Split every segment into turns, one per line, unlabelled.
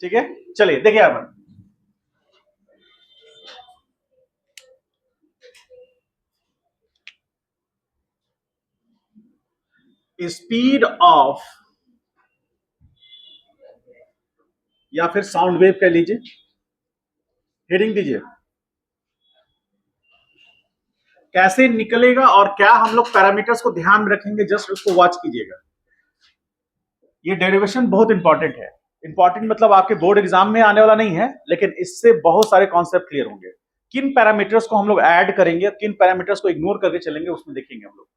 ठीक है, चलिए देखिए यहां पर स्पीड ऑफ या फिर साउंड वेव कह लीजिए, हेडिंग दीजिए, कैसे निकलेगा और क्या हम लोग पैरामीटर्स को ध्यान में रखेंगे, जस्ट उसको वॉच कीजिएगा। ये डेरिवेशन बहुत इंपॉर्टेंट है। इंपॉर्टेंट मतलब आपके बोर्ड एग्जाम में आने वाला नहीं है, लेकिन इससे बहुत सारे कॉन्सेप्ट क्लियर होंगे। किन पैरामीटर्स को हम लोग ऐड करेंगे, किन पैरामीटर्स को इग्नोर करके चलेंगे, उसमें देखेंगे हम लोग।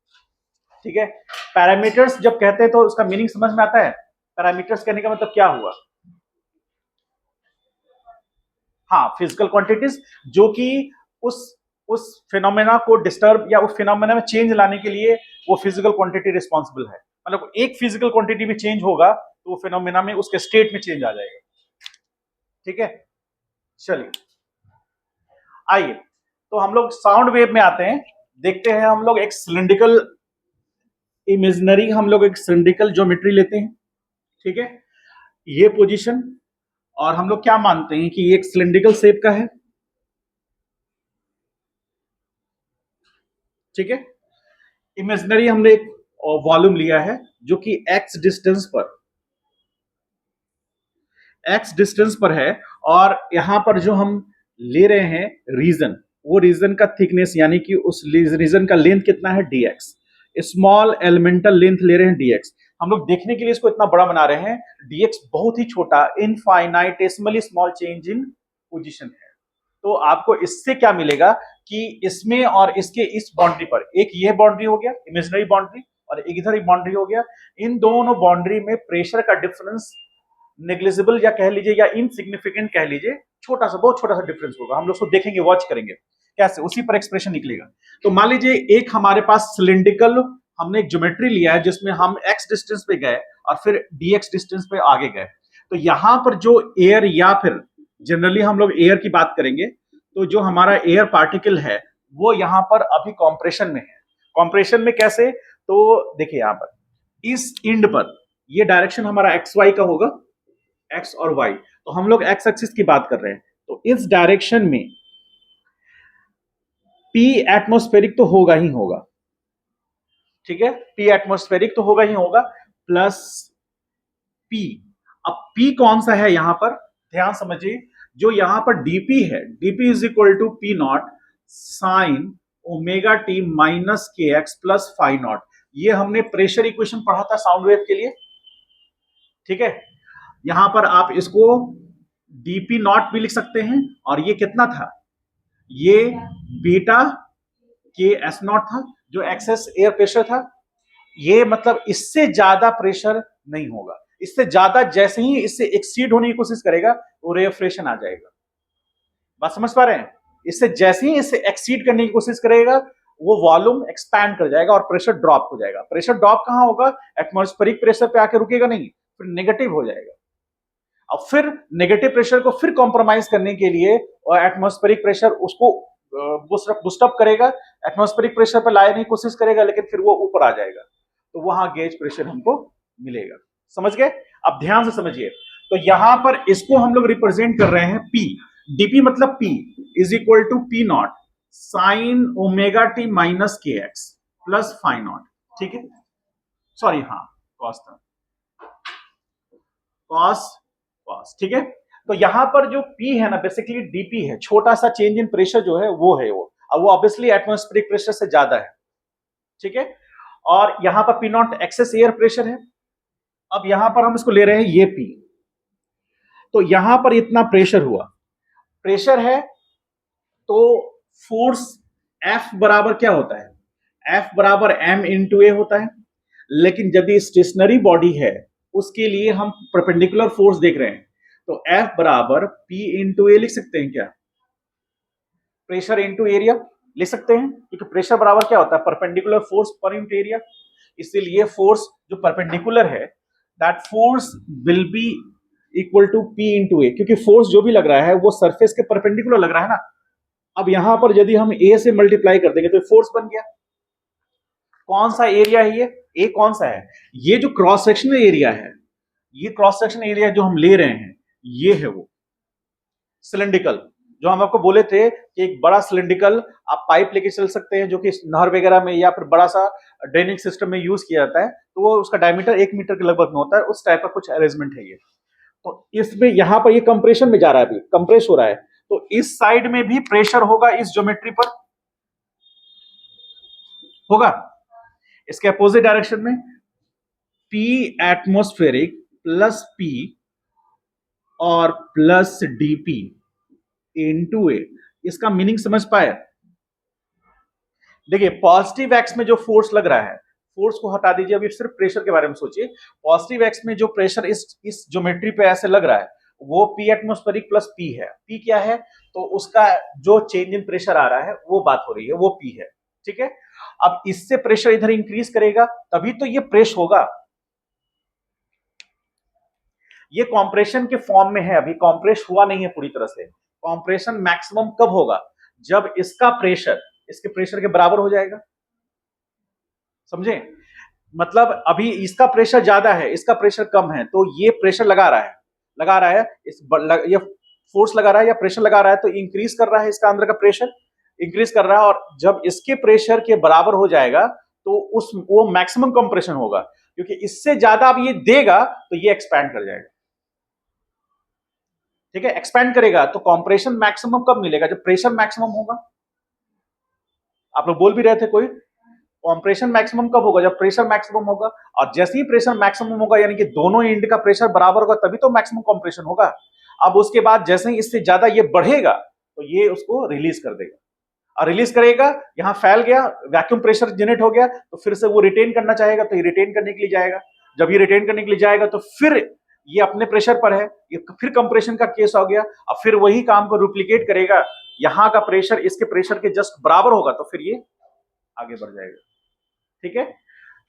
ठीक है, पैरामीटर्स जब कहते हैं तो उसका मीनिंग समझ में आता है। पैरामीटर्स कहने का मतलब क्या हुआ? हाँ, फिजिकल क्वांटिटीज जो कि उस फिनोमेना को डिस्टर्ब या उस फिनोमेना में चेंज लाने के लिए वो फिजिकल क्वांटिटी रिस्पॉन्सिबल है। मतलब एक फिजिकल क्वांटिटी में चेंज होगा तो वो फिनोमेना में उसके स्टेट में चेंज आ जाएगा। ठीक है, चलिए आइए तो हम लोग साउंड वेव में आते हैं। देखते हैं हम लोग एक सिलिंड्रिकल इमेजिनरी, हम लोग एक सिलिंड्रिकल ज्योमेट्री लेते हैं। ठीक है, ये पोजीशन, और हम लोग क्या मानते हैं कि ये एक सिलिंड्रिकल शेप का है। ठीक है, इमेजिनरी हमने एक वॉल्यूम लिया है जो कि एक्स डिस्टेंस पर है, और यहां पर जो हम ले रहे हैं रीजन, वो रीजन का थिकनेस यानी कि उस रीजन का लेंथ कितना है, dx। स्मॉल एलिमेंटल लेंथ ले रहे हैं dx। हम लोग देखने के लिए इसको इतना बड़ा बना रहे हैं, dx बहुत ही छोटा, इनफाइनाइटेसिमली स्मॉल चेंज इन पोजीशन है। तो आपको इससे क्या मिलेगा कि इसमें और इसके इस बाउंड्री पर, एक ये बाउंड्री हो गया इमेजिनरी बाउंड्री, और एक इधर एक बाउंड्री हो गया, इन दोनों बाउंड्री में प्रेशर का डिफरेंस नेग्लिजिबल या कह लीजिए या इनसिग्निफिकेंट कह लीजिए, छोटा सा, बहुत छोटा सा डिफरेंस होगा। हम लोग उसको देखेंगे, वॉच करेंगे कैसे, उसी पर एक्सप्रेशन निकलेगा। तो मान लीजिए एक हमारे पास सिलिंड्रिकल हमने एक ज्योमेट्री लिया है जिसमें हम x डिस्टेंस पे गए और फिर dx डिस्टेंस पे आगे गए। तो यहां पर जो एयर, या फिर जनरली हम लोग एयर की बात करेंगे, तो जो हमारा एयर पार्टिकल है वो यहां पर अभी कॉम्प्रेशन में है। कॉम्प्रेशन में कैसे? तो देखिए यहां पर इस इंड पर ये डायरेक्शन हमारा एक्स वाई का होगा, एक्स और वाई। तो हम लोग एक्स एक्सिस की बात कर रहे हैं, तो इस डायरेक्शन में पी एटमॉस्फेरिक तो होगा ही होगा। ठीक है, पी एटमॉस्फेरिक तो होगा ही होगा, प्लस पी। अब पी कौन सा है यहां पर, ध्यान समझिए, जो यहां पर डीपी है, DP is equal to P naught sine omega T minus K X plus phi naught. ये हमने प्रेशर इक्वेशन पढ़ा था साउंड वेव के लिए। ठीक है, यहां पर आप इसको dp नॉट भी लिख सकते हैं, और ये कितना था, ये बीटा के एस नॉट था, जो एक्सेस एयर प्रेशर था। ये मतलब इससे ज्यादा प्रेशर नहीं होगा, इससे ज्यादा जैसे ही इससे एक्सीड होने की कोशिश करेगा वो रेफ्रेशन आ जाएगा। बात समझ पा रहे हैं? इससे जैसे ही इससे एक्सीड करने की कोशिश करेगा वो वॉल्यूम एक्सपैंड कर जाएगा और प्रेशर ड्रॉप हो जाएगा। प्रेशर ड्रॉप कहां होगा, एटमॉस्फेरिक प्रेशर पे आके रुकेगा नहीं, फिर नेगेटिव हो जाएगा। अब फिर नेगेटिव प्रेशर को फिर कॉम्प्रोमाइज करने के लिए और एटमॉस्फेरिक प्रेशर उसको बूस्टअप करेगा, एटमॉस्फेरिक प्रेशर पर लाने की कोशिश करेगा, लेकिन फिर वो ऊपर आ जाएगा, तो वहां गेज प्रेशर हमको मिलेगा। समझ गए? अब ध्यान से समझिए, तो यहां पर इसको हम लोग रिप्रेजेंट कर रहे हैं पी, डीपी मतलब P is equal to P naught sine omega T minus K X plus phi naught. ठीक है, सॉरी, हाँ, कॉस था, कॉस। ठीक है, तो यहां पर जो P है ना, बेसिकली डीपी है, छोटा सा चेंज इन प्रेशर जो है वो है वो, अब वो ऑब्वियसली एटमॉस्फेरिक प्रेशर से ज्यादा है। ठीक है, और यहां पर P naught excess air pressure है। अब यहां पर हम इसको ले रहे हैं ये P, तो यहां पर इतना प्रेशर हुआ, प्रेशर है, तो फोर्स F बराबर क्या होता है, F बराबर m इंटू ए होता है। लेकिन यदि स्टेशनरी बॉडी है उसके लिए हम परपेंडिकुलर फोर्स देख रहे हैं, तो F बराबर P इंटू ए लिख सकते हैं क्या, प्रेशर इंटू एरिया लिख सकते हैं, क्योंकि प्रेशर बराबर क्या होता है, perpendicular force per unit area. इसीलिए फोर्स जो परपेंडिकुलर है, that force will be equal to P into a, क्योंकि फोर्स जो भी लग रहा है वो सरफेस के परपेंडिकुलर लग रहा है ना। अब यहां पर यदि हम ए से मल्टीप्लाई कर देंगे तो फोर्स बन गया। कौन सा एरिया है ये, ए कौन सा है, ये जो क्रॉस सेक्शनल एरिया है, ये क्रॉस सेक्शनल एरिया जो हम ले रहे हैं ये है वो सिलेंड्रिकल, जो हम आपको बोले थे कि एक बड़ा सिलेंड्रिकल आप पाइप लेके चल सकते हैं, जो कि नहर वगैरह में या फिर बड़ा सा ड्रेनिंग सिस्टम में यूज किया जाता है, तो वो उसका डायमीटर 1 मीटर के लगभग में होता है। उस टाइप का कुछ अरेंजमेंट है ये। तो इसमें यहां पर ये कंप्रेशन में जा रहा है, अभी कंप्रेस हो रहा है, तो इस साइड में भी प्रेशर होगा, इस ज्योमेट्री पर होगा, इसके अपोजिट डायरेक्शन में P एटमॉस्फेरिक प्लस P और प्लस dP इंटू ए। इसका मीनिंग समझ पाए? देखिए पॉजिटिव एक्स में जो फोर्स लग रहा है, फोर्स को हटा दीजिए, अभी सिर्फ प्रेशर के बारे में सोचिए। पॉजिटिव एक्स में जो प्रेशर इस ज्योमेट्री पे ऐसे लग रहा है, वो P एटमॉस्फेरिक प्लस P है। P क्या है? तो उसका जो चेंज इन प्रेशर आ रहा है वो बात हो रही है, वो P है। ठीक है, अब इससे प्रेशर इधर इंक्रीज करेगा तभी तो ये प्रेस होगा। ये कॉम्प्रेशन के फॉर्म में है, अभी कॉम्प्रेस हुआ नहीं है पूरी तरह से। कॉम्प्रेशन मैक्सिमम कब होगा? जब इसका प्रेशर इसके प्रेशर के बराबर हो जाएगा। समझे? मतलब अभी इसका प्रेशर ज्यादा है, इसका प्रेशर कम है, तो ये प्रेशर लगा रहा है ये फोर्स लगा रहा है या प्रेशर लगा रहा है, तो इंक्रीज कर रहा है इसका अंदर का प्रेशर, इंक्रीज कर रहा है। और जब इसके प्रेशर के बराबर हो जाएगा तो वो मैक्सिमम कंप्रेशन होगा, क्योंकि इससे ज्यादा अब ये देगा तो ये एक्सपैंड कर जाएगा। ठीक है, एक्सपैंड करेगा तो कंप्रेशन मैक्सिमम कब मिलेगा? जब प्रेशर मैक्सिमम होगा। आप लोग बोल भी रहे थे कोई, कंप्रेशन मैक्सिमम कब होगा? जब प्रेशर मैक्सिमम होगा। और जैसे ही प्रेशर मैक्सिमम होगा, यानी कि दोनों एंड का प्रेशर बराबर होगा, तभी तो मैक्सिमम कंप्रेशन होगा। अब उसके बाद जैसे ही इससे ज्यादा ये बढ़ेगा तो ये उसको रिलीज कर देगा, और रिलीज करेगा, यहां फैल गया, वैक्यूम प्रेशर जनरेट हो गया, तो फिर से वो रिटेन करना चाहेगा, तो ये रिटेन करने के लिए जाएगा। जब ये रिटेन करने के लिए जाएगा तो फिर ये अपने प्रेशर पर है, ये फिर कंप्रेशन का केस हो गया। अब फिर वही काम को डुप्लीकेट करेगा, यहां का प्रेशर इसके प्रेशर के जस्ट बराबर होगा, तो फिर ये आगे बढ़ जाएगा। ठीक है,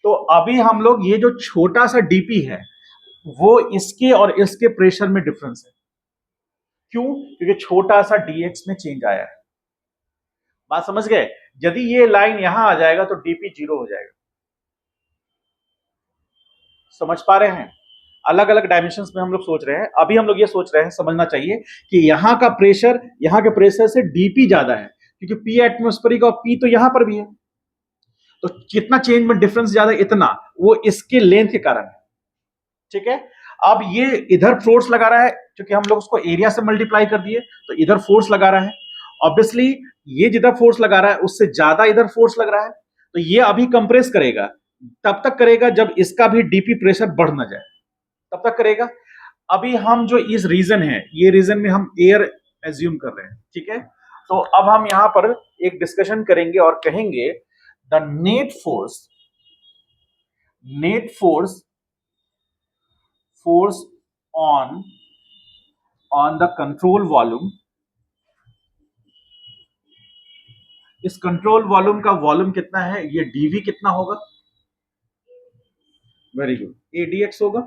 तो अभी हम लोग ये जो छोटा सा डीपी है, वो इसके और इसके प्रेशर में डिफरेंस है। क्यों? क्योंकि छोटा सा डीएक्स में चेंज आया है। बात समझ गए? यदि ये लाइन यहां आ जाएगा तो डीपी 0 हो जाएगा। समझ पा रहे हैं? अलग अलग डायमेंशंस में हम लोग सोच रहे हैं। अभी हम लोग ये सोच रहे हैं, समझना चाहिए कि यहां का प्रेशर यहां के प्रेशर से डीपी ज्यादा है, क्योंकि पी एटमॉस्फेरिक और पी तो यहां पर भी है, तो कितना चेंज में डिफरेंस ज्यादा, इतना, वो इसके लेंथ के कारण है। ठीक है, अब ये इधर फोर्स लगा रहा है, क्योंकि हम लोग उसको एरिया से मल्टीप्लाई कर दिए, तो इधर फोर्स लगा रहा है। ऑब्वियसली ये जिधर फोर्स लगा रहा है उससे ज्यादा इधर फोर्स लग रहा है, तो ये अभी कंप्रेस करेगा। तब तक करेगा जब इसका भी डीपी प्रेशर बढ़ ना जाए, तब तक करेगा। अभी हम जो इस रीजन है, ये रीजन में हम एयर एज्यूम कर रहे हैं। ठीक है, तो अब हम यहां पर एक डिस्कशन करेंगे और कहेंगे the net force on the control volume. इस कंट्रोल वॉल्यूम का वॉल्यूम कितना है, ये डीवी कितना होगा? वेरी गुड, एडीएक्स होगा।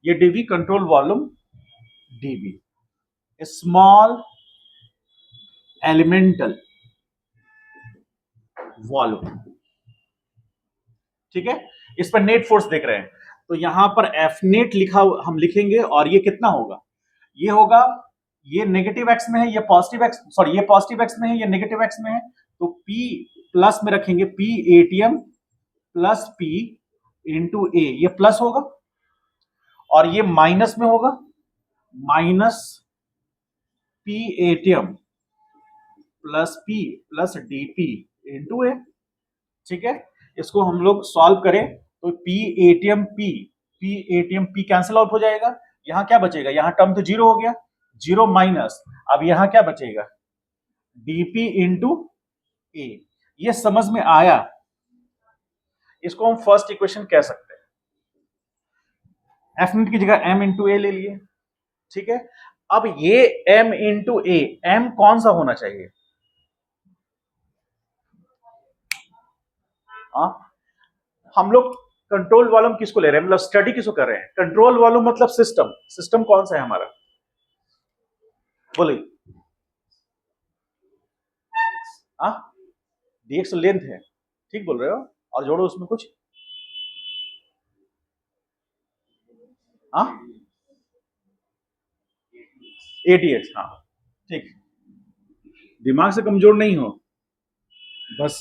ये DV control volume, DV small elemental volume. ठीक है, इस पर नेट फोर्स देख रहे हैं, तो यहां पर एफ नेट हम लिखेंगे, और ये कितना होगा? ये होगा, ये नेगेटिव एक्स में है, ये पॉजिटिव एक्स, सॉरी ये पॉजिटिव एक्स में है, ये नेगेटिव एक्स में है, तो P प्लस में रखेंगे, P ATM plus P into a, ये प्लस होगा, और ये माइनस में होगा, minus P ATM plus P plus dP into a. ठीक है, इसको हम लोग सॉल्व करें तो P ATM P cancel out हो जाएगा, यहां क्या बचेगा? यहां टर्म तो 0 हो गया, 0 माइनस, अब यहां क्या बचेगा? DP into a. ये समझ में आया? इसको हम फर्स्ट इक्वेशन कह सकते हैं। एफ नेट की जगह एम इंटू ए ले लिए। ठीक है, अब ये एम इंटू ए, एम कौन सा होना चाहिए? हम लोग कंट्रोल वॉल्यूम किसको ले रहे हैं, मतलब स्टडी किसको कर रहे हैं? कंट्रोल वॉल्यूम मतलब सिस्टम कौन सा है हमारा? बोलिए। डीएक्स लेंथ है, ठीक बोल रहे हो, और जोड़ो उसमें कुछ। ATH, हाँ ठीक। दिमाग से कमजोर नहीं हो, बस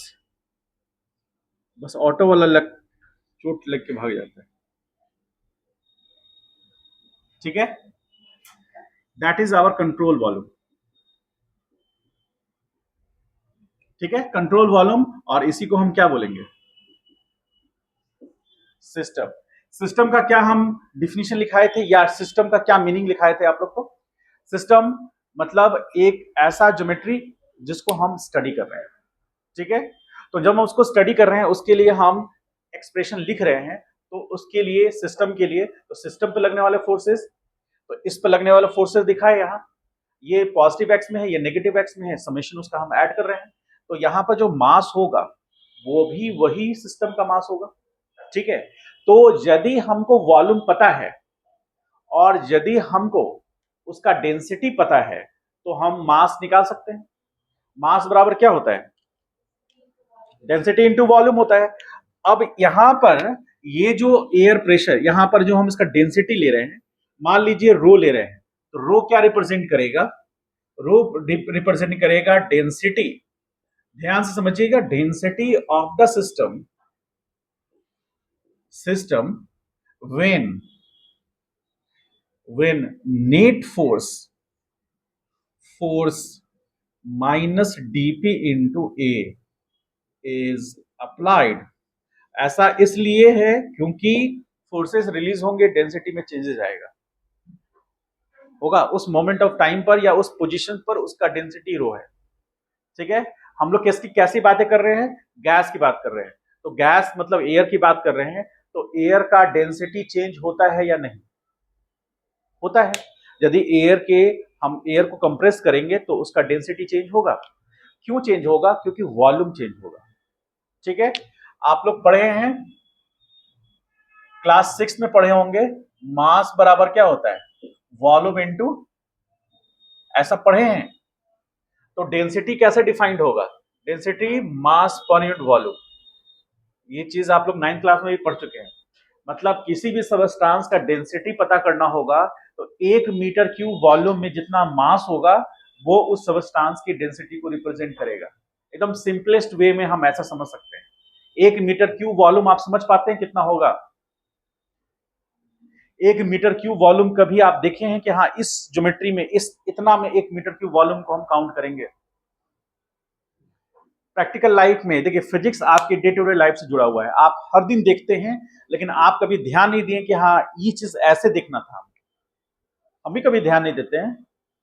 बस ऑटो वाला चोट लग के भाग जाता है। ठीक है, that is our control volume. ठीक है, कंट्रोल वॉल्यूम, और इसी को हम क्या बोलेंगे? सिस्टम। सिस्टम का क्या हम डिफिनीशन लिखाए थे, या सिस्टम का क्या मीनिंग लिखाए थे आप लोग को? सिस्टम मतलब एक ऐसा ज्योमेट्री जिसको हम स्टडी कर रहे हैं। ठीक है, तो जब हम उसको स्टडी कर रहे हैं उसके लिए हम एक्सप्रेशन लिख रहे हैं, तो उसके लिए सिस्टम के लिए, तो सिस्टम पे लगने वाले फोर्सेस, तो इस पे लगने वाले फोर्सेस दिखाए यहाँ, ये पॉजिटिव एक्स में है, ये नेगेटिव एक्स में है, समेशन उसका हम ऐड कर रहे हैं। तो यहाँ पर जो मास होगा वो भी वही सिस्टम का मास होगा। ठीक है, तो यदि हमको वॉल्यूम पता है और यदि हमको उसका डेंसिटी पता है तो हम मास निकाल सकते हैं। मास बराबर क्या होता है? डेंसिटी इंटू वॉल्यूम होता है। अब यहां पर ये जो एयर प्रेशर, यहां पर जो हम इसका डेंसिटी ले रहे हैं, मान लीजिए रो ले रहे हैं, तो रो क्या रिप्रेजेंट करेगा? रो रिप्रेजेंट करेगा डेंसिटी। ध्यान से समझिएगा, density of the system when net force minus dp into a is applied। ऐसा इसलिए है क्योंकि फोर्सेस रिलीज होंगे, डेंसिटी में चेंजेस आएगा, होगा उस मोमेंट ऑफ टाइम पर या उस पोजीशन पर, उसका डेंसिटी रो है। ठीक है, हम लोग किसकी कैसी बातें कर रहे हैं? गैस की बात कर रहे हैं। तो गैस मतलब एयर की बात कर रहे हैं, तो एयर का डेंसिटी चेंज होता है या नहीं? होता है। यदि हम एयर को कंप्रेस करेंगे तो उसका डेंसिटी चेंज होगा। क्यों चेंज होगा? क्योंकि वॉल्यूम चेंज होगा। ठीक है, आप लोग पढ़े हैं, क्लास 6 में पढ़े होंगे, मास बराबर क्या होता है? वॉल्यूम इनटू, ऐसा पढ़े हैं। तो डेंसिटी कैसे डिफाइंड होगा? Density mass per unit volume. ये चीज आप लोग 9th क्लास में भी पढ़ चुके हैं। मतलब किसी भी सबस्टांस का डेंसिटी पता करना होगा तो 1 मीटर क्यूब वॉल्यूम में जितना मास होगा वो उस सबस्टांस की डेंसिटी को रिप्रेजेंट करेगा। एकदम सिंपलेस्ट वे में हम ऐसा समझ सकते हैं। 1 मीटर क्यूब वॉल्यूम आप समझ पाते हैं कितना होगा? 1 मीटर क्यूब वॉल्यूम कभी आप देखे हैं कि हाँ इस ज्योमेट्री में, इस इतना में 1 मीटर क्यूब वॉल्यूम को हम काउंट करेंगे? प्रैक्टिकल लाइफ में देखिए, फिजिक्स आपके डे टू डे लाइफ से जुड़ा हुआ है, आप हर दिन देखते हैं, लेकिन आप कभी ध्यान नहीं दिए कि हाँ ये चीज ऐसे देखना था। हम भी कभी ध्यान नहीं देते हैं।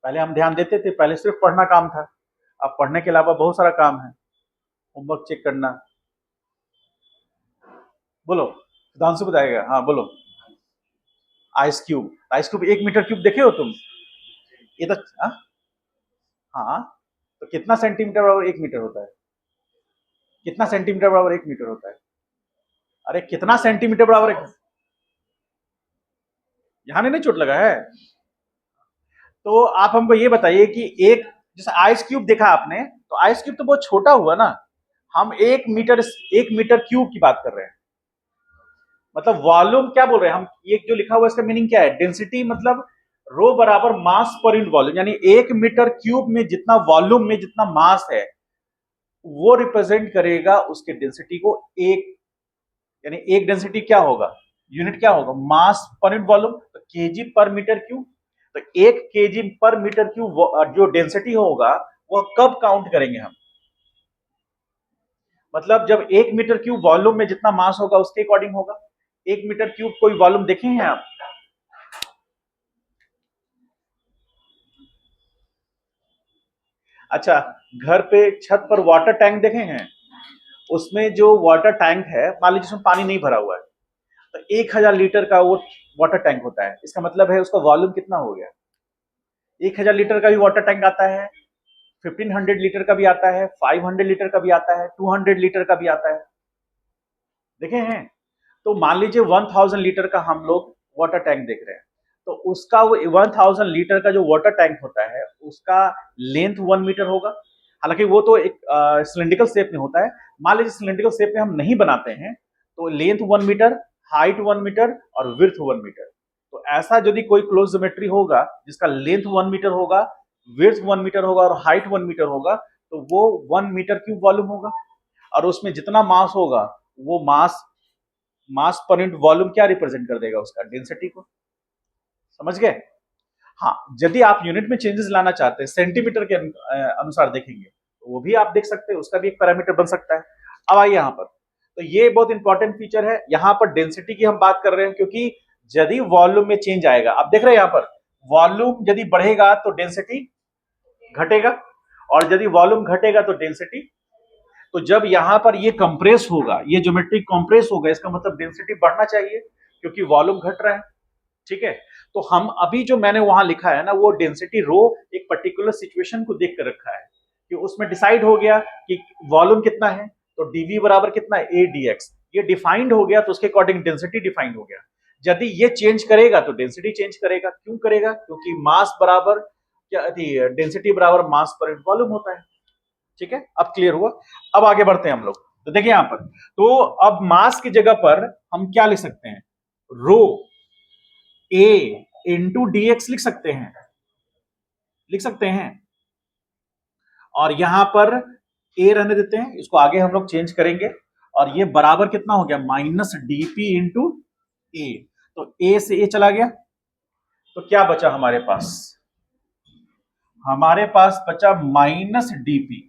पहले हम ध्यान देते थे, पहले सिर्फ पढ़ना काम था। अब पढ़ने के अलावा बहुत सारा काम है, होमवर्क चेक करना। बोलो, सुधांशु बताएगा। हाँ बोलो। आइस क्यूब 1 मीटर क्यूब देखे हो तुम? ये तो हाँ, हाँ, तो कितना सेंटीमीटर बराबर 1 मीटर होता है? कितना सेंटीमीटर बराबर 1 मीटर होता है? अरे कितना सेंटीमीटर बराबर यहाँ नहीं चोट लगा है? तो आप हमको ये बताइए कि एक, जैसे आइस क्यूब देखा आपने, तो आइस क्यूब तो बहुत छोटा हुआ ना। हम 1 मीटर क्यूब की बात कर रहे हैं। मतलब वॉल्यूम क्या बोल रहे हैं हम? ये जो लिखा हुआ है इसका मीनिंग क्या है? डेंसिटी मतलब रो बराबर मास पर यूनिट वॉल्यूम, यानी 1 मीटर क्यूब में जितना वॉल्यूम में जितना मास है वो रिप्रेजेंट करेगा उसके डेंसिटी को। एक, यानी एक डेंसिटी क्या होगा? यूनिट क्या होगा? मास पर यूनिट वॉल्यूम, तो केजी पर मीटर क्यूब। तो 1 केजी पर मीटर क्यूब जो डेंसिटी होगा वो कब काउंट करेंगे हम? मतलब जब 1 मीटर क्यूब वॉल्यूम में जितना मास होगा उसके अकॉर्डिंग होगा। 1 मीटर क्यूब कोई वॉल्यूम देखे हैं आप? अच्छा, घर पे छत पर वाटर टैंक देखे हैं? उसमें जो वाटर टैंक है, मान लीजिए उसमें पानी नहीं भरा हुआ है, तो 1000 लीटर का वो वाटर टैंक होता है। इसका मतलब है उसका वॉल्यूम कितना हो गया? 1000 लीटर का भी वाटर टैंक आता है, 1500 लीटर का भी आता है, 500 लीटर का भी आता है, 200 लीटर का भी आता है। देखे हैं? तो मान लीजिए 1000 लीटर का हम लोग वाटर टैंक देख रहे हैं, तो उसका वो 1000 लीटर का जो वाटर टैंक होता है उसका लेंथ 1 मीटर होगा। हालांकि वो तो एक सिलेंड्रिकल शेप में होता है। मान लीजिए सिलेंड्रिकल शेप में हम नहीं बनाते हैं, तो लेंथ 1 मीटर, हाइट 1 मीटर और विड्थ 1 मीटर। तो ऐसा यदि कोई क्लोज ज्योमेट्री होगा जिसका लेंथ 1 मीटर होगा, विड्थ 1 मीटर होगा और हाइट 1 मीटर होगा, तो वो 1 मीटर क्यूब वॉल्यूम होगा। और उसमें जितना मास होगा वो मास पर यूनिट वॉल्यूम क्या रिप्रेजेंट कर देगा, उसका डेंसिटी को। समझ गए? हाँ, यदि आप यूनिट में चेंजेस लाना चाहते हैं, सेंटीमीटर के अनुसार देखेंगे तो वो भी आप देख सकते हैं, उसका भी एक पैरामीटर बन सकता है। अब आइए यहाँ पर, तो ये बहुत इंपॉर्टेंट फीचर है। यहाँ पर डेंसिटी की हम बात कर रहे हैं, क्योंकि यदि वॉल्यूम में चेंज आएगा, आप देख रहे हैं यहाँ पर वॉल्यूम यदि बढ़ेगा तो डेंसिटी घटेगा, और यदि वॉल्यूम घटेगा तो डेंसिटी। तो जब यहां पर ये कंप्रेस होगा, ये ज्योमेट्रिक कंप्रेस होगा, इसका मतलब डेंसिटी बढ़ना चाहिए, क्योंकि वॉल्यूम घट रहा है। ठीक है, तो हम अभी जो मैंने वहां लिखा है ना, वो डेंसिटी रो एक पर्टिकुलर सिचुएशन को देख कर रखा है, कि उसमें डिसाइड हो गया कि वॉल्यूम कितना है, तो डीवी बराबर कितना है, ए डी एक्स। ये डिफाइंड हो गया तो उसके अकॉर्डिंग डेंसिटी डिफाइंड हो गया। यदि ये चेंज करेगा तो डेंसिटी चेंज करेगा। क्यों करेगा? क्योंकि मास बराबर क्या, डेंसिटी बराबर मास पर वॉल्यूम होता है। ठीक है, अब क्लियर हुआ। अब आगे बढ़ते हैं हम लोग। तो देखिए यहां पर, तो अब मास की जगह पर हम क्या लिख सकते हैं, रो ए इंटू डी एक्स लिख सकते हैं, लिख सकते हैं। और यहां पर ए रहने देते हैं, इसको आगे हम लोग चेंज करेंगे। और ये बराबर कितना हो गया, माइनस डीपी इंटू ए। तो ए से ए चला गया, तो क्या बचा हमारे पास, हमारे पास बचा minus dP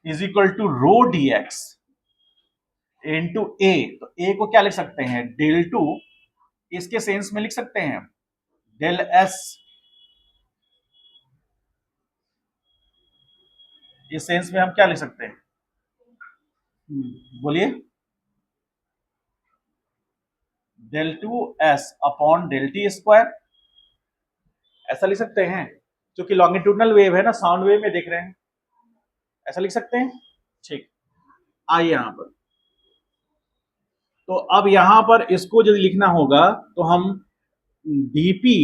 is equal to rho d x into a. तो ए को क्या लिख सकते हैं, डेल टू, इसके सेंस में लिख सकते हैं डेल एस, इस सेंस में हम क्या लिख सकते हैं, बोलिए, del two S upon del T square, ऐसा लिख सकते हैं। क्योंकि लॉन्गिट्यूडनल वेव है ना, साउंड वेव में देख रहे हैं, ऐसा लिख सकते हैं। ठीक, आइए यहां पर, तो अब यहां पर इसको यदि लिखना होगा तो हम डीपी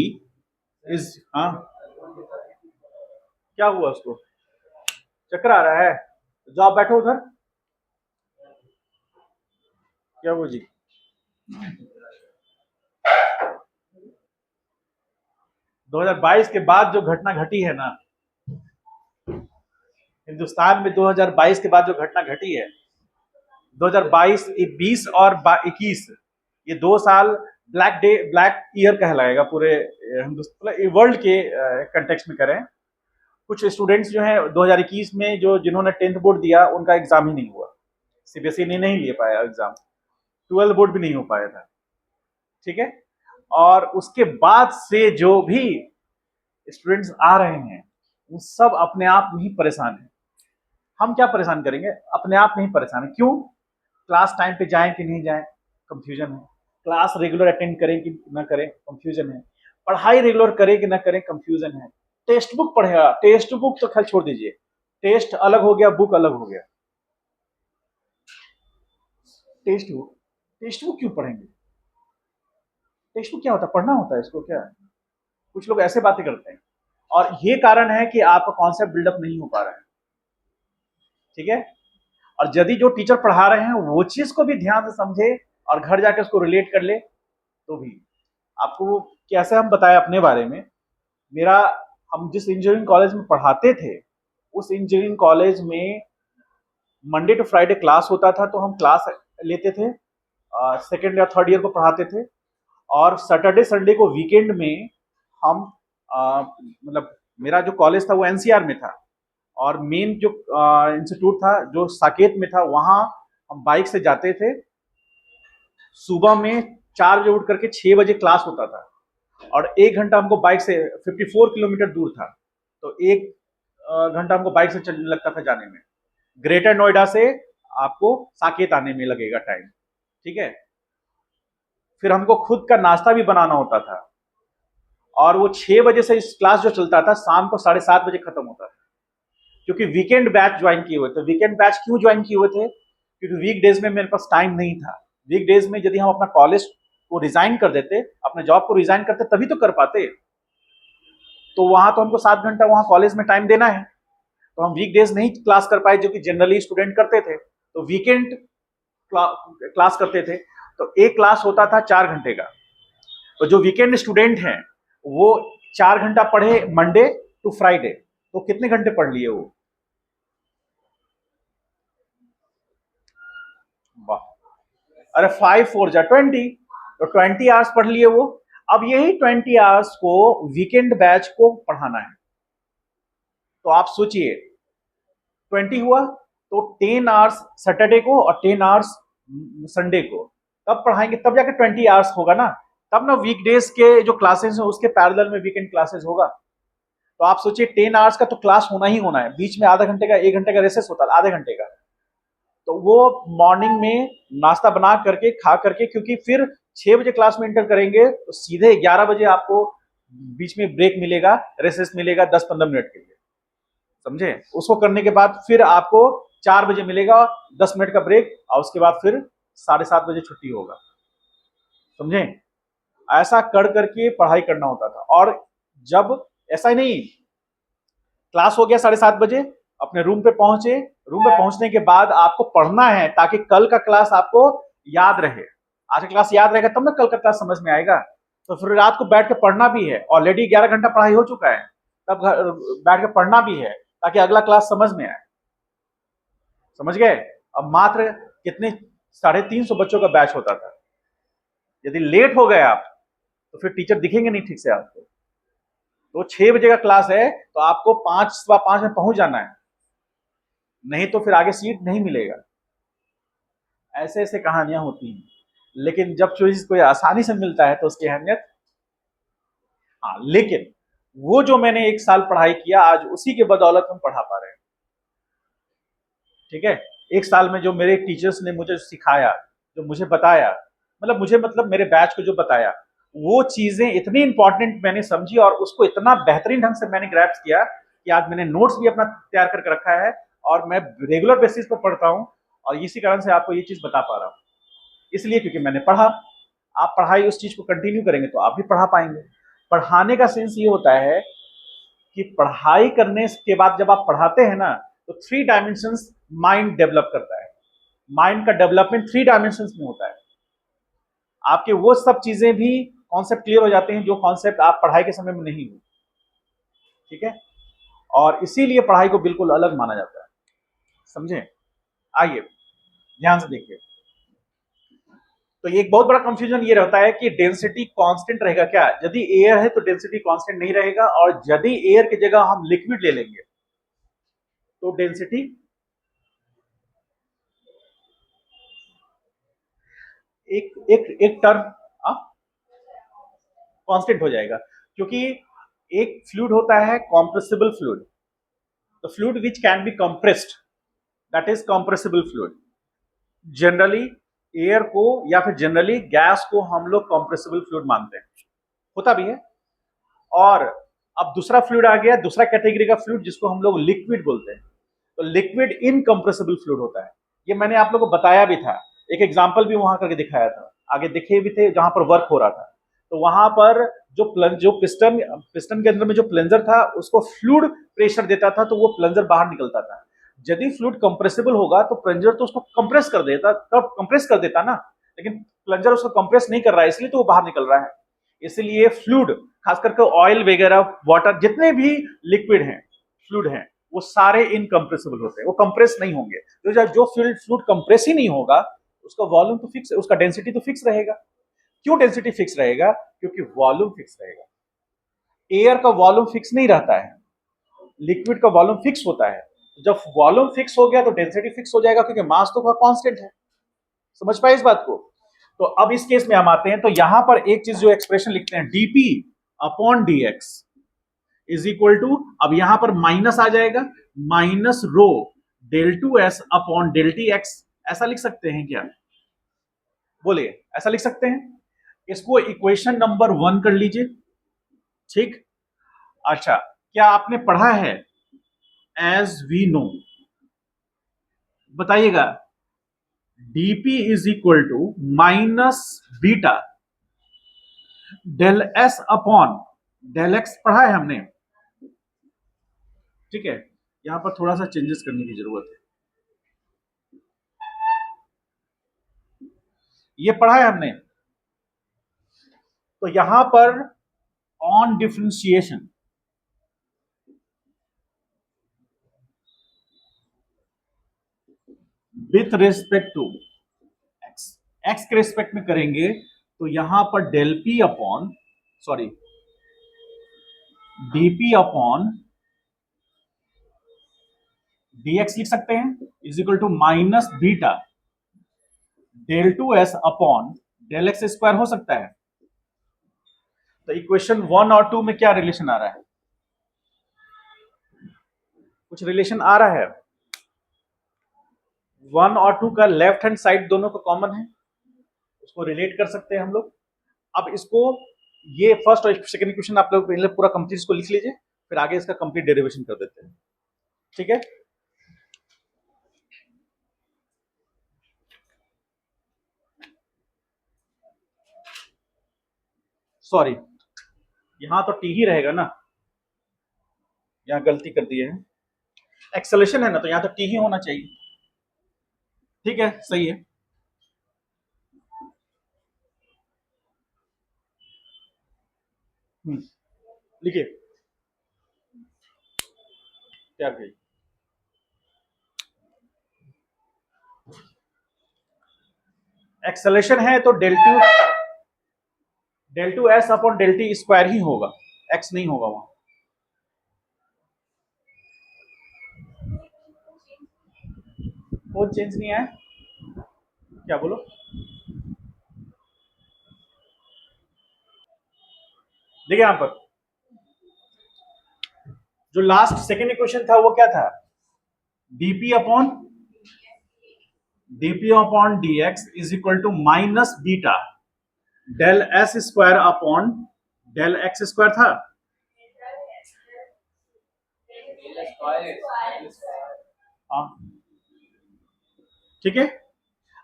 इज, हाँ क्या हुआ, उसको चक्कर आ रहा है, जो आप बैठो उधर, क्या वो जी, 2022 के बाद जो घटना घटी है ना हिंदुस्तान में, 2022 के बाद जो घटना घटी है, 2022, 20 और 21, ये 2 साल ब्लैक डे, ब्लैक ईयर कहलाएगा पूरे हिंदुस्तान, वर्ल्ड के कंटेक्स्ट में करें। कुछ स्टूडेंट्स जो हैं 2021 में, जो जिन्होंने 10th बोर्ड दिया, उनका एग्जाम ही नहीं हुआ, सीबीएसई ने नहीं ले पाया एग्जाम, 12 बोर्ड भी नहीं हो पाया था। ठीक है, और उसके बाद से जो भी स्टूडेंट्स आ रहे हैं वो सब अपने आप में ही परेशान है। हम क्या परेशान करेंगे, अपने आप में ही परेशान है। क्यों? क्लास टाइम पे जाएं कि नहीं जाएं, कंफ्यूजन है। क्लास रेगुलर अटेंड करें कि ना करें, कंफ्यूजन है। पढ़ाई रेगुलर करें कि ना करें, कंफ्यूजन है। टेक्स्ट बुक पढ़ेगा, टेक्स्ट बुक तो खैर छोड़ दीजिए, टेस्ट अलग हो गया, बुक अलग हो गया। टेक्स्ट बुक क्यों पढ़ेंगे, टेक्स्ट बुक क्या होता है, पढ़ना होता है इसको क्या? कुछ लोग ऐसे बातें करते हैं, और ये कारण है कि आपका कॉन्सेप्ट बिल्डअप नहीं हो पा रहा है। ठीक है, और यदि जो टीचर पढ़ा रहे हैं वो चीज को भी ध्यान से समझे और घर जाके उसको रिलेट कर ले, तो भी आपको कैसे हम बताएं अपने बारे में। मेरा, हम जिस इंजीनियरिंग कॉलेज में पढ़ाते थे, उस इंजीनियरिंग कॉलेज में मंडे टू फ्राइडे क्लास होता था, तो हम क्लास लेते थे, सेकेंड या थर्ड ईयर को पढ़ाते थे। और सैटरडे संडे को वीकेंड में हम, मतलब मेरा जो कॉलेज था वो एनसीआर में था, और मेन जो इंस्टीट्यूट था जो साकेत में था, वहां हम बाइक से जाते थे। सुबह में 4 बजे उठ करके 6 बजे क्लास होता था, और 1 घंटा हमको बाइक से, 54 किलोमीटर दूर था, तो 1 घंटा हमको बाइक से चलने लगता था जाने में। ग्रेटर नोएडा से आपको साकेत आने में लगेगा टाइम। ठीक है, फिर हमको खुद का नाश्ता भी बनाना होता था, और वो 6 बजे से इस क्लास जो चलता था, शाम को 7:30 बजे खत्म होता था। क्योंकि वीकेंड बैच ज्वाइन किए हुए थे। वीकेंड बैच क्यों ज्वाइन किए हुए थे? क्योंकि वीक डेज में मेरे पास टाइम नहीं था। वीक डेज में यदि हम अपना कॉलेज को रिजाइन कर देते, अपने जॉब को रिजाइन करते, तभी तो कर पाते। तो वहां तो हमको 7 घंटा वहां कॉलेज में टाइम देना है, तो हम वीक डेज नहीं क्लास कर पाए, जो कि जनरली स्टूडेंट करते थे। तो वीकेंड क्लास करते थे। तो एक क्लास होता था 4 घंटे का, तो जो वीकेंड स्टूडेंट हैं वो 4 घंटा पढ़े मंडे टू फ्राइडे, तो कितने घंटे पढ़ लिए वो? वाह, अरे 5 4 जा 20, तो 20 आवर्स पढ़ लिए वो। अब यही 20 आवर्स को वीकेंड बैच को पढ़ाना है, तो आप सोचिए 20 हुआ तो 10 आवर्स सैटरडे को और 10 आवर्स संडे को, तब पढ़ाएंगे, तब जाकर 20 आवर्स होगा ना, तब ना वीकडेज के जो क्लासेस हैं उसके पैरेलल में वीकेंड क्लासेस होगा। तो आप सोचिए 10 आवर्स का तो क्लास होना ही होना है, बीच में आधा घंटे का 1 घंटे का रेसेस होता है, आधे घंटे का। तो वो मॉर्निंग में नाश्ता बना करके खा करके, क्योंकि फिर 6 बजे क्लास में एंटर करेंगे तो सीधे 11 बजे आपको बीच में ब्रेक मिलेगा, रेसेस मिलेगा 10 15 मिनट के लिए, समझे? उसको करने के बाद फिर आपको 4 बजे मिलेगा 10 मिनट का ब्रेक, और उसके बाद फिर 7:30 बजे छुट्टी होगा, समझे? ऐसा कर करके पढ़ाई करना होता था। और जब ऐसा ही नहीं, क्लास हो गया 7:30 बजे, अपने रूम पे पहुंचे, रूम पे पहुंचने के बाद आपको पढ़ना है ताकि कल का क्लास आपको याद रहे। आज का क्लास याद रहेगा तब ना कल का क्लास समझ में आएगा। तो फिर रात को बैठ के पढ़ना भी है, ऑलरेडी 11 घंटा पढ़ाई हो चुका है, तब बैठ के पढ़ना भी है ताकि अगला क्लास समझ में आए, समझ गए? अब मात्र कितने 350 बच्चों का बैच होता था। यदि लेट हो गए आप तो फिर टीचर दिखेंगे नहीं ठीक से आपको। तो 6 बजे का क्लास है तो आपको 5 सवा 5 में पहुंच जाना है, नहीं तो फिर आगे सीट नहीं मिलेगा। ऐसे ऐसे कहानियां होती हैं, लेकिन जब चीज कोई आसानी से मिलता है तो उसकी अहमियत। हाँ, लेकिन वो जो मैंने 1 साल पढ़ाई किया, आज उसी के बदौलत हम पढ़ा पा रहे हैं, ठीक है? 1 साल में जो मेरे टीचर्स ने मुझे सिखाया, जो मुझे बताया, मतलब मेरे बैच को जो बताया, वो चीजें इतनी इंपॉर्टेंट मैंने समझी और उसको इतना बेहतरीन ढंग से मैंने ग्रैप्स किया कि आज मैंने नोट्स भी अपना तैयार करके रखा है और मैं रेगुलर बेसिस पर पढ़ता हूँ, और इसी कारण से आपको ये चीज बता पा रहा हूँ। इसलिए क्योंकि मैंने पढ़ा। आप पढ़ाई उस चीज को कंटिन्यू करेंगे तो आप भी पढ़ा पाएंगे। पढ़ाने का सेंस ये होता है कि पढ़ाई करने के बाद जब आप पढ़ाते हैं ना, तो 3 डायमेंशंस माइंड डेवलप करता है। माइंड का डेवलपमेंट 3 डायमेंशंस में होता है। आपके वो सब चीजें भी कॉन्सेप्ट क्लियर हो जाते हैं जो कॉन्सेप्ट आप पढ़ाई के समय में नहीं हुए, ठीक है? और इसीलिए पढ़ाई को बिल्कुल अलग माना जाता है, समझे? आइए ध्यान से देखिए। तो एक बहुत बड़ा कंफ्यूजन ये रहता है कि डेंसिटी कांस्टेंट रहेगा क्या? यदि एयर है तो डेंसिटी कांस्टेंट नहीं रहेगा, और यदि एयर की जगह हम लिक्विड ले लेंगे तो डेंसिटी एक एक एक टर्म कांस्टेंट हो जाएगा, क्योंकि एक फ्लूइड होता है compressible fluid, the fluid which can be compressed, that is compressible fluid. Generally air को या फिर जनरली गैस को हम लोग कंप्रेसिबल फ्लूइड मानते हैं, होता भी है। और अब दूसरा फ्लूइड आ गया, दूसरा कैटेगरी का फ्लूइड जिसको हम लोग लिक्विड बोलते हैं। तो लिक्विड इनकंप्रेसिबल फ्लूइड होता है। ये मैंने आप लोगों को बताया भी था, एक एग्जांपल भी वहां करके दिखाया था, आगे दिखे भी थे जहां पर वर्क हो रहा था। तो वहां पर जो पिस्टन पिस्टन के अंदर में जो प्लंजर था उसको फ्लूइड प्रेशर देता था तो वो प्लंजर बाहर निकलता था। यदि फ्लूइड कंप्रेसिबल होगा तो प्लंजर तो उसको कंप्रेस कर देता, तब कंप्रेस कर देता ना, लेकिन प्लंजर उसको कंप्रेस नहीं कर रहा है, इसलिए तो वो बाहर निकल रहा है। इसलिए फ्लूइड, खास करके ऑयल वगैरह, वाटर, जितने भी लिक्विड हैं, फ्लूइड हैं, वो सारे इनकंप्रेसिबल होते हैं, वो कंप्रेस नहीं होंगे। तो जो फ्लूइड कंप्रेस ही नहीं होगा उसका वॉल्यूम तो फिक्स, उसका डेंसिटी तो फिक्स रहेगा। क्यों डेंसिटी फिक्स रहेगा? क्योंकि वॉल्यूम फिक्स रहेगा। एयर का वॉल्यूम फिक्स नहीं रहता है, लिक्विड का वॉल्यूम फिक्स होता है। जब वॉल्यूम फिक्स हो गया तो डेंसिटी फिक्स हो जाएगा, क्योंकि मास तो कांस्टेंट है। समझ पाए इस बात को? तो अब इस केस में हम आते हैं, तो यहां पर एक चीज जो एक्सप्रेशन लिखते हैं DP upon DX is equal to, अब यहां पर माइनस आ जाएगा, minus rho del two S upon del T X. ऐसा लिख सकते हैं क्या? बोलिए, ऐसा लिख सकते हैं? इसको इक्वेशन नंबर 1 कर लीजिए, ठीक? अच्छा, क्या आपने पढ़ा है एज वी नो? बताइएगा। DP is equal to minus beta del S upon del X, पढ़ा है हमने, ठीक है? यहां पर थोड़ा सा चेंजेस करने की जरूरत है। ये पढ़ा है हमने, तो यहां पर on differentiation with respect to X, X के रिस्पेक्ट में करेंगे तो यहां पर del P upon sorry DP upon dx लिख सकते हैं is equal to minus beta del two S upon del X square हो सकता है। तो इक्वेशन 1 और 2 में क्या रिलेशन आ रहा है? कुछ रिलेशन आ रहा है। 1 और 2 का लेफ्ट हैंड साइड दोनों का कॉमन है, उसको रिलेट कर सकते हैं हम लोग। अब इसको ये फर्स्ट और सेकंड इक्वेशन आप लोग पहले पूरा कंप्लीट इसको लिख लीजिए, फिर आगे इसका कंप्लीट डेरिवेशन कर देते हैं। ठीक है, सॉरी यहां तो टी ही रहेगा ना, यहां गलती कर दी है, एक्सेलेरेशन है ना, तो यहां तो टी ही होना चाहिए। ठीक है, सही है। लिखिए क्या कही, एक्सेलेरेशन है तो del two S upon del T square ही होगा, एक्स नहीं होगा वहां। वो चेंज नहीं आया, क्या बोलो? देखिए यहां पर जो लास्ट सेकेंड इक्वेशन था वो क्या था? dp upon dx is equal to minus beta del S square upon del X square था। हाँ, ठीक है।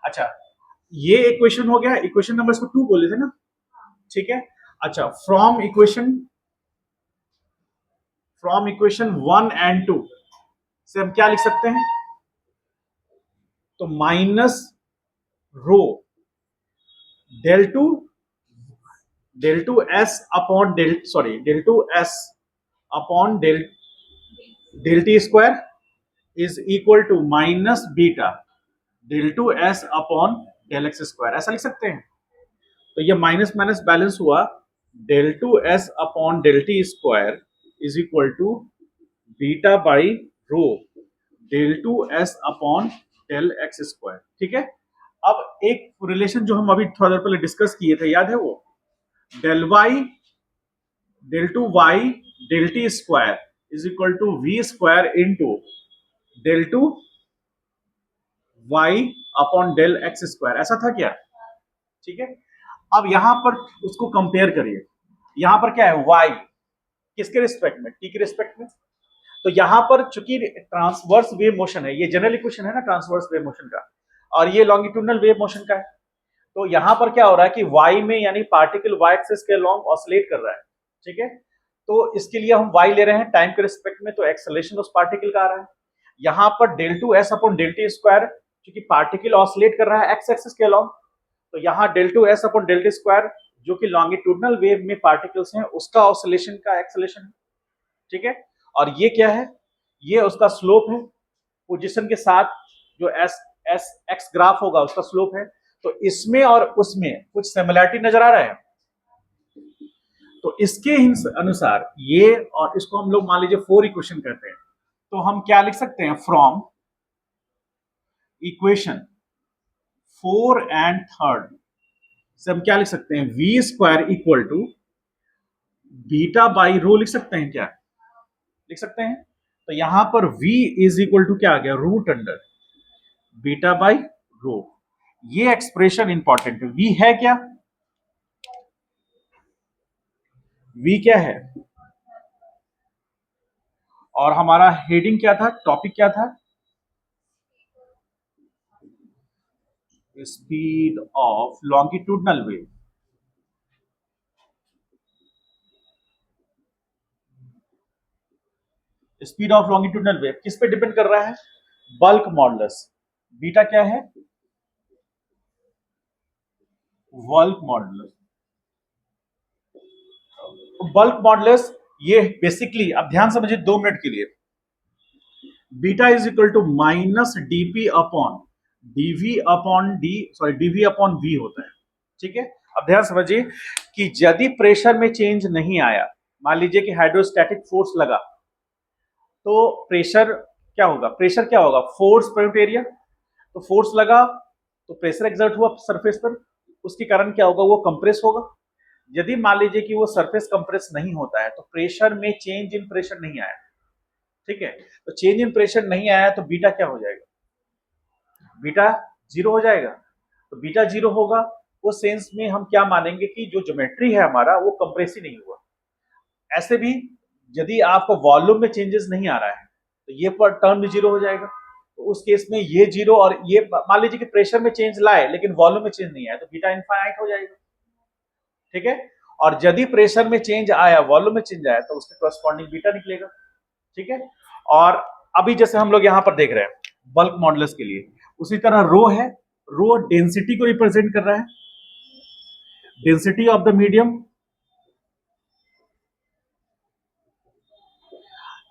अच्छा, ये इक्वेशन हो गया, इक्वेशन नंबर इसको 2 बोले थे ना। ठीक है, अच्छा फ्रॉम इक्वेशन 1 एंड 2 से हम क्या लिख सकते हैं? तो minus rho del two S upon del two S upon del T square is equal to minus beta del two S upon del X square, ऐसा लिख सकते हैं। तो ये माइनस माइनस बैलेंस हुआ, del two S upon del T square is equal to beta by rho del two S upon del X square. ठीक है, अब एक रिलेशन जो हम अभी थोड़ा देर पहले डिस्कस किए थे, याद है वो? Del two Y del T square is equal to V square into del two Y upon del X square, ऐसा था क्या? ठीक है, अब यहां पर उसको कंपेयर करिए। यहां पर क्या है? वाई किसके रिस्पेक्ट में? टी के रिस्पेक्ट में। तो यहां पर चूंकि ट्रांसवर्स वेव मोशन है, ये जनरल इक्वेशन है ना ट्रांसवर्स वेव मोशन का, और ये लॉन्गिट्यूडनल वेव मोशन का है। तो यहां पर क्या हो रहा है कि वाई में यानी पार्टिकल वाई एक्सिस के लॉन्ग ऑसिलेट कर रहा है। ठीक है, तो इसके लिए हम वाई ले रहे हैं टाइम के रिस्पेक्ट में, तो एक्सेलरेशन उस पार्टिकल का आ रहा है। यहां पर del two S upon del T square, क्योंकि पार्टिकल ऑसिलेट कर रहा है एक्स एक्सिस के लॉन्ग, तो यहाँ del two S upon del T square जो कि लॉन्गिट्यूडनल वेव में पार्टिकल्स हैं उसका ऑसिलेशन का एक्सेलरेशन है। ठीक है, और ये क्या है? ये उसका स्लोप है, पोजीशन के साथ जो एस एस एक्स ग्राफ होगा उसका स्लोप है। तो इसमें और उसमें कुछ सिमिलरिटी नजर आ रहा है। तो इसके अनुसार ये और इसको हम लोग मान लीजिए 4 इक्वेशन कहते हैं, तो हम क्या लिख सकते हैं? फ्रॉम इक्वेशन 4 एंड 3 से हम क्या लिख सकते हैं? V square equal to beta by rho लिख सकते हैं। क्या लिख सकते हैं? तो यहां पर v इज इक्वल टू क्या आ गया? Root under beta by rho. ये एक्सप्रेशन इंपॉर्टेंट है। v है क्या? v क्या है? और हमारा हेडिंग क्या था, टॉपिक क्या था? Speed of longitudinal wave. Speed of longitudinal wave किस पे डिपेंड कर रहा है? Bulk modulus. बीटा क्या है? Bulk modulus. बल्क मॉडुलस ये बेसिकली, अब ध्यान समझिए 2 मिनट के लिए, beta is equal to minus dP upon dV upon d, sorry dV upon V होता है। ठीक है, अब ध्यान समझिए कि यदि प्रेशर में चेंज नहीं आया, मान लीजिए कि हाइड्रोस्टैटिक फोर्स लगा, तो प्रेशर क्या होगा, प्रेशर क्या होगा, फोर्स पर यूनिट एरिया। तो फोर्स लगा तो प्रेशर एक्सर्ट हुआ सरफेस पर, उसके कारण क्या होगा, वो कंप्रेस होगा। यदि मान लीजिए कि वो सरफेस कंप्रेस नहीं होता है, तो प्रेशर में चेंज इन प्रेशर नहीं आया, ठीक है, तो चेंज इन प्रेशर नहीं आया तो बीटा क्या हो जाएगा, बीटा जीरो हो जाएगा। तो बीटा जीरो होगा, उस सेंस में हम क्या मानेंगे कि जो ज्योमेट्री है हमारा वो कंप्रेस ही नहीं हुआ। ऐसे भी यदि आपको वॉल्यूम में चेंजेस नहीं आ रहा है तो ये पर टर्म भी जीरो हो जाएगा। तो उस केस में ये जीरो, और ये मान लीजिए कि प्रेशर में चेंज लाए लेकिन वॉल्यूम में चेंज नहीं आया, तो बीटा इनफाइनाइट हो जाएगा। ठीक है, और यदि प्रेशर में चेंज आया, वॉल्यूम में चेंज आया, तो उसके कॉरस्पॉन्डिंग बीटा निकलेगा। ठीक है, और अभी जैसे हम लोग यहां पर देख रहे हैं बल्क मॉडुलस के लिए, उसी तरह रो है, रो डेंसिटी को रिप्रेजेंट कर रहा है, डेंसिटी ऑफ द मीडियम।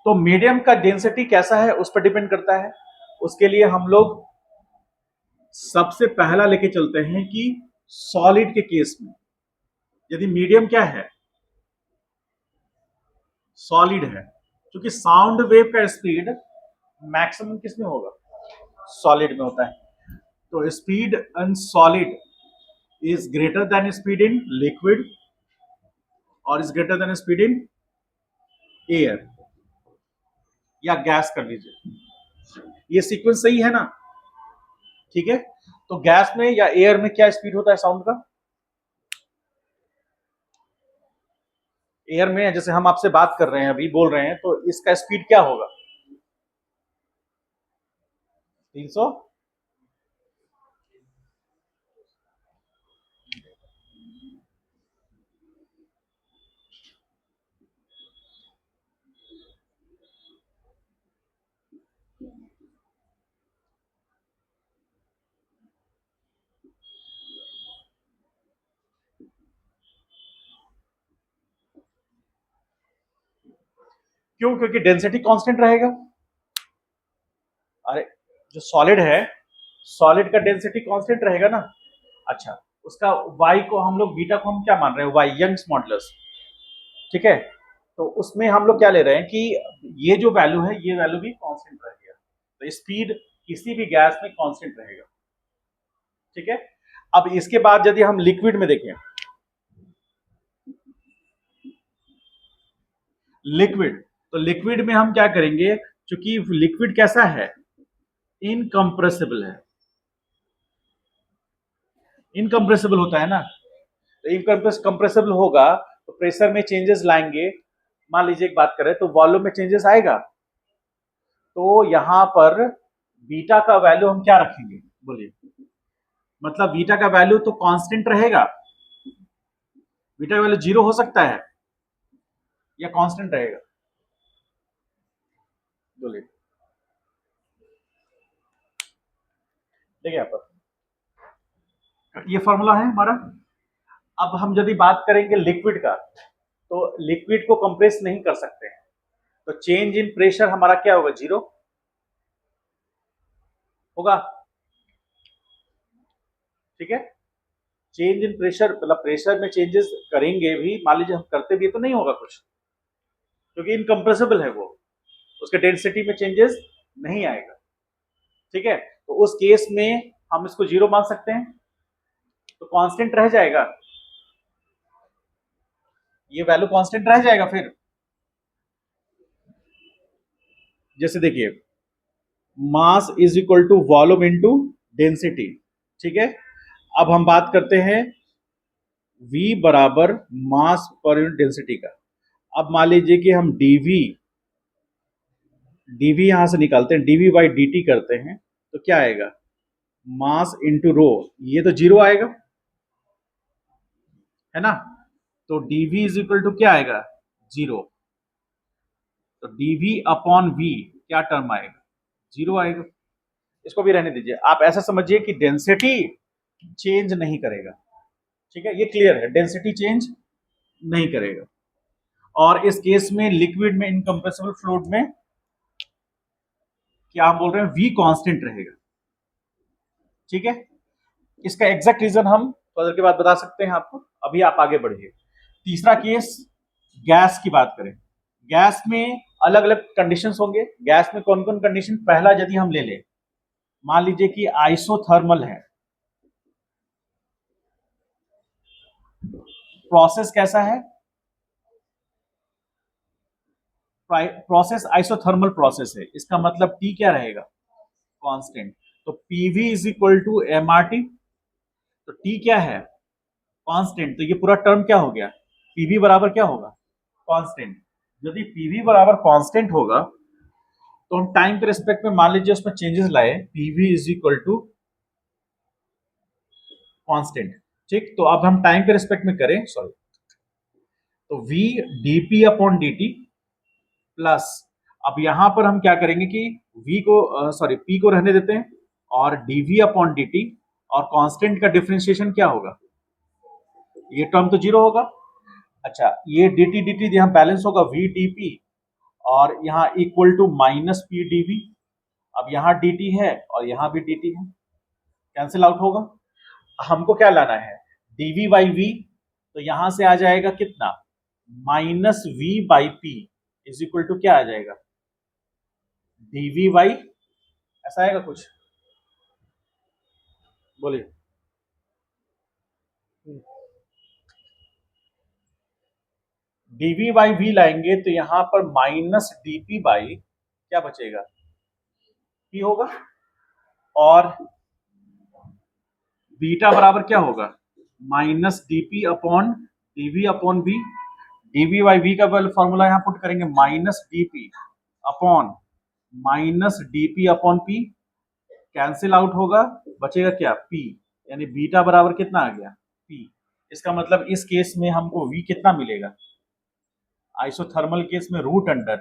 तो मीडियम का डेंसिटी कैसा है उस पर डिपेंड करता है। उसके लिए हम लोग सबसे पहला लेके चलते हैं कि सॉलिड के केस में यदि मीडियम क्या है, सॉलिड है, क्योंकि साउंड वेव का स्पीड मैक्सिमम किस में होगा, सॉलिड में होता है। तो speed in solid is greater than speed in liquid और is greater than speed in air या गैस कर लीजिए। ये सीक्वेंस सही है ना, ठीक है। तो गैस में या एयर में क्या स्पीड होता है साउंड का, एयर में जैसे हम आपसे बात कर रहे हैं अभी बोल रहे हैं, तो इसका स्पीड क्या होगा, 300। क्यों, क्योंकि डेंसिटी कांस्टेंट रहेगा। अरे जो सॉलिड है, सॉलिड का डेंसिटी कांस्टेंट रहेगा ना। अच्छा, उसका y को हम लोग, बीटा को हम क्या मान रहे हैं, y यंग्स मॉडुलस। ठीक है, तो उसमें हम लोग क्या ले रहे हैं कि ये जो वैल्यू है, ये वैल्यू भी कांस्टेंट रहेगा। तो स्पीड किसी भी गैस में कांस्टेंट रहेगा। ठीक है, अब इसके बाद यदि हम लिक्विड में देखें, लिक्विड, तो लिक्विड में हम क्या करेंगे, क्योंकि लिक्विड कैसा है, इनकंप्रेसिबल है, इनकंप्रेसिबल होता है ना। तो इनकंप्रेसिबल होगा तो प्रेशर में चेंजेस लाएंगे, मान लीजिए एक बात करें तो वॉल्यूम में चेंजेस आएगा। तो यहां पर बीटा का वैल्यू हम क्या रखेंगे, बोलिए, मतलब बीटा का वैल्यू तो कांस्टेंट रहेगा, बीटा का वैल्यू जीरो हो सकता है या कांस्टेंट रहेगा, बोलिए। देखिए यहाँ पर ये फॉर्मूला है हमारा। अब हम यदि बात करेंगे लिक्विड का, तो लिक्विड को कंप्रेस नहीं कर सकते हैं, तो चेंज इन प्रेशर हमारा क्या होगा, जीरो होगा। ठीक है, चेंज इन प्रेशर मतलब प्रेशर में चेंजेस करेंगे भी, मान लीजिए हम करते भी तो नहीं होगा कुछ, क्योंकि इनकंप्रेसिबल है वो, उसके डेंसिटी में चेंजेस नहीं आएगा। ठीक है, तो उस केस में हम इसको जीरो मान सकते हैं, तो कांस्टेंट रह जाएगा, ये वैल्यू कांस्टेंट रह जाएगा। फिर जैसे देखिए, mass is equal to volume into density. ठीक है, अब हम बात करते हैं v बराबर मास पर यूनिट डेंसिटी का। अब मान लीजिए कि हम डीवी यहां से निकालते हैं, डीवी बाई डी करते हैं, तो क्या आएगा, मास इंटू रो, ये तो जीरो आएगा, है ना। तो dv इज इक्वल टू क्या आएगा, जीरो। तो dv अपॉन v क्या टर्म आएगा, जीरो आएगा। इसको भी रहने दीजिए, आप ऐसा समझिए कि डेंसिटी चेंज नहीं करेगा। ठीक है, ये क्लियर है, डेंसिटी चेंज नहीं करेगा। और इस केस में लिक्विड में, इनकम्प्रेसिबल फ्लूइड में क्या हम बोल रहे हैं, V कांस्टेंट रहेगा। ठीक है, इसका एग्जैक्ट रीजन हम थोड़ी देर के बाद बता सकते हैं आपको, अभी आप आगे बढ़िए। तीसरा केस, गैस की बात करें। गैस में अलग अलग कंडीशंस होंगे। गैस में कौन कौन कंडीशन, पहला यदि हम ले लें, मान लीजिए कि आइसोथर्मल है, प्रोसेस कैसा है, प्रोसेस आइसोथर्मल प्रोसेस है, इसका मतलब T क्या रहेगा, कांस्टेंट। तो PV is equal to MRT, तो T क्या है, कांस्टेंट। तो ये पूरा टर्म क्या हो गया, PV बराबर क्या होगा, कांस्टेंट। यदि PV बराबर कांस्टेंट होगा तो हम टाइम के रिस्पेक्ट में मान लीजिए उसमें चेंजेस लाए, PV is equal to constant. ठीक, तो अब हम टाइम के रिस्पेक्ट में करें, सॉरी, तो V dP upon dt plus, अब यहां पर हम क्या करेंगे कि V को सॉरी P को रहने देते हैं और dV अपॉन dt, और कांस्टेंट का डिफरेंशिएशन क्या होगा, ये टर्म तो जीरो होगा। अच्छा, ये dt dt यहां बैलेंस होगा, V dP और यहाँ equal to minus P dV। अब यहाँ dt है और यहाँ भी dt है, कैंसिल आउट होगा। हमको क्या लाना है, dV बाई V, तो यहां से आ जाएगा कितना, minus V by P is equal to क्या आ जाएगा, dV बाई, ऐसा आएगा कुछ, बोलिए। dV बाई V लाएंगे तो यहां पर माइनस dP बाई क्या बचेगा, P होगा, और बीटा बराबर क्या होगा, minus dP upon dV upon V। dV by V का फॉर्मूला यहां पुट करेंगे, minus dP upon minus dP upon P, cancel out होगा, बचेगा क्या, P, यानी बीटा बराबर कितना आ गया, P। इसका मतलब इस केस में हमको V कितना मिलेगा, आइसोथर्मल केस में root under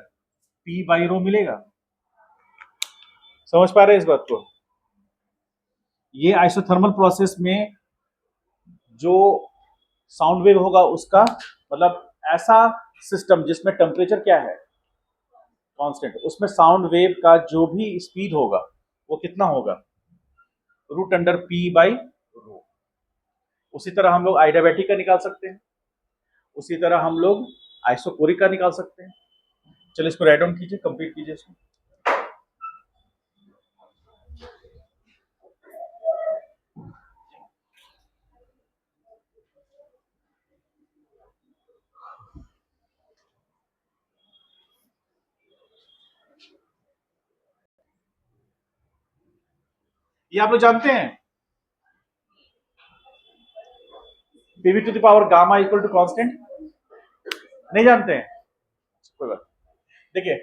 P by rho मिलेगा। समझ पा रहे हैं इस बात को। ये आइसोथर्मल प्रोसेस में जो साउंड वेव होगा उसका मतलब ऐसा सिस्टम जिसमें टेम्परेचर क्या है, कांस्टेंट, उसमें साउंड वेव का जो भी स्पीड होगा वो कितना होगा, root under P by rho. उसी तरह हम लोग आइडियाबैटिक का निकाल सकते हैं, उसी तरह हम लोग आइसोकोरिक का निकाल सकते हैं। चलिए इसको राइट डाउन कीजिए, कंप्लीट कीजिए इसको। ये आप लोग जानते हैं, PV to the power gamma equal to constant, नहीं जानते हैं, कोई बात। देखिए,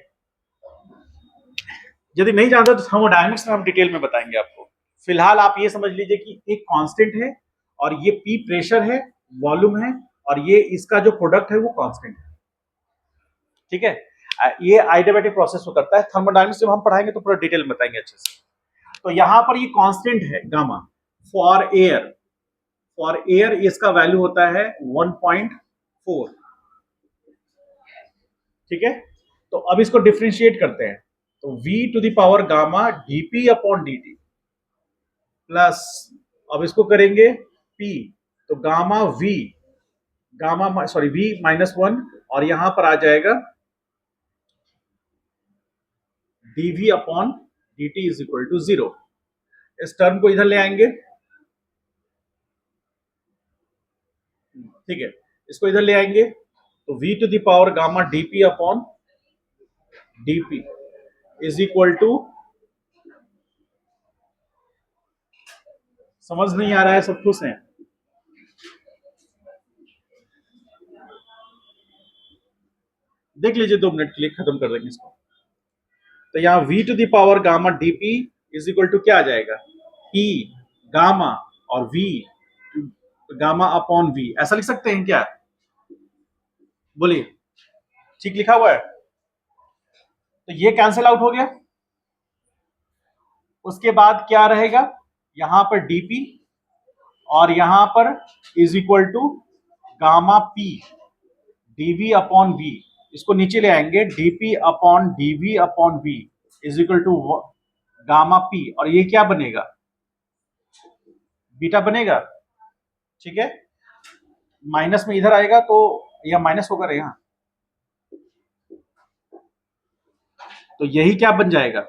यदि नहीं जानते तो थर्मोडायनेमिक्स में हम डिटेल में बताएंगे आपको। फिलहाल आप ये समझ लीजिए कि एक कांस्टेंट है और ये P प्रेशर है, वॉल्यूम है, और ये इसका जो प्रोडक्ट है वो कांस्टेंट है। ठीक है, ये आइडियाबैटिक प्रोसेस को करता है। थर्मोडायनेमिक्स जब हम पढ़ाएंगे तो पूरा डिटेल में बताएंगे अच्छे से। तो यहां पर ये कांस्टेंट है gamma for air, for air इसका वैल्यू होता है 1.4। ठीक है, तो अब इसको डिफ्रेंशिएट करते हैं, तो V to the power gamma dP upon dt plus, अब इसको करेंगे P, तो gamma V, gamma sorry V minus 1, और यहां पर आ जाएगा dV upon dt is equal to 0। इस टर्म को इधर ले आएंगे, ठीक है, इसको इधर ले आएंगे, तो V to the power gamma dP upon dP is equal to, समझ नहीं आ रहा है, सब खुश हैं, देख लीजिए 2 मिनट के लिए, खत्म कर देंगे इसको। तो यहां V to the power gamma dP is equal to क्या आ जाएगा, P गामा और V गामा अपॉन V, ऐसा लिख सकते हैं क्या, बोलिए, ठीक लिखा हुआ है। तो ये कैंसिल आउट हो गया, उसके बाद क्या रहेगा, यहां पर dP और यहां पर is equal to gamma P dv upon v, इसको नीचे ले आएंगे, dp upon dv upon v is equal to gamma p, और ये क्या बनेगा, बीटा बनेगा। ठीक है, माइनस में इधर आएगा तो यह माइनस होगा यहाँ, तो यही क्या बन जाएगा,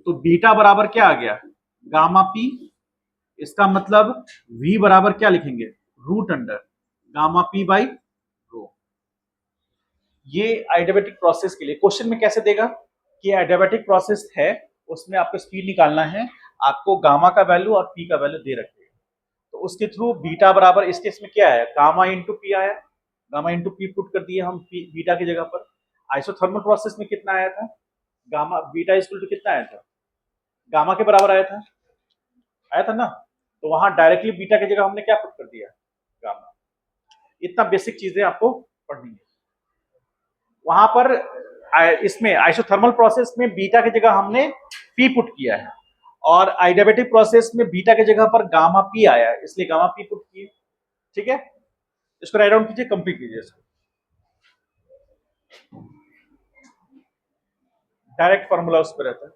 तो बीटा बराबर क्या आ गया, गामा पी। इसका मतलब v बराबर क्या लिखेंगे, root under gamma P by rho. ये एडियाबेटिक प्रोसेस के लिए क्वेश्चन में कैसे देगा कि एडियाबेटिक प्रोसेस है, उसमें आपको स्पीड निकालना है, आपको गामा का वैल्यू और पी का वैल्यू दे रखे, तो उसके थ्रू बीटा बराबर, इस केस में क्या है, गामा इंटू पी आया, गामा इंटू पी पुट कर दिए हम बीटा की जगह पर। आइसोथर्मल प्रोसेस में कितना आया था, गामा बीटा इक्वल टू कितना आया था, गामा के बराबर आया था ना, तो वहां डायरेक्टली बीटा की जगह हमने क्या पुट कर दिया, गामा। इतना बेसिक चीजें आपको पढ़नी है वहां पर। इसमें आइसोथर्मल प्रोसेस में बीटा की जगह हमने पी पुट किया है, और एडियाबेटिक प्रोसेस में बीटा की जगह पर गामा पी आया है, इसलिए गामा पी पुट किए। ठीक है, इसको राइट डाउन कीजिए, कंप्लीट कीजिए इसको, डायरेक्ट फॉर्मूला उस पर रहता है।